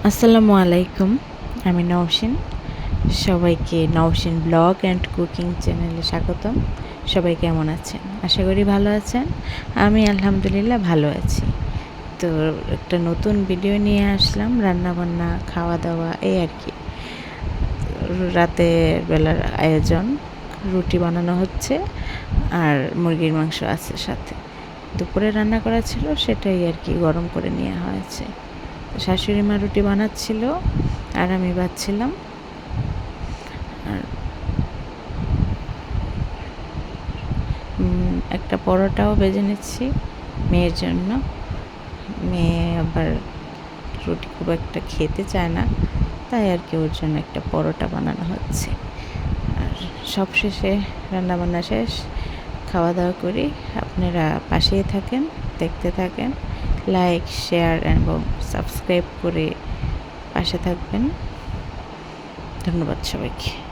আসসালামু আলাইকুম। আমি নওশিন। সবাইকে নওশিন ব্লগ অ্যান্ড কুকিং চ্যানেলে স্বাগতম। সবাই কেমন আছেন? আশা করি ভালো আছেন। আমি আলহামদুলিল্লাহ ভালো আছি। তো একটা নতুন ভিডিও নিয়ে আসলাম, রান্নাবান্না, খাওয়া-দাওয়া এই আর কি। রাতের বেলার আয়োজন, রুটি বানানো হচ্ছে আর মুরগির মাংস আছে সাথে। দুপুরে রান্না করা ছিল সেটাই আর কি গরম করে নেওয়া হয়েছে। শাশুড়ি মা রুটি বানাচ্ছিল আর আমি বাচ্ছিলাম। আর একটা পরোটাও ভেজে নিচ্ছি মেয়ের জন্য। মেয়ে আবার রুটি খুব একটা খেতে চায় না, তাই আর কি ওর জন্য একটা পরোটা বানানো হচ্ছে। আর সবশেষে রান্নাবান্না শেষ, খাওয়া দাওয়া করি। আপনারা পাশেই থাকেন, দেখতে থাকেন, লাইক, শেয়ার এবং সাবস্ক্রাইব করে পাশে থাকবেন। ধন্যবাদ সবাইকে।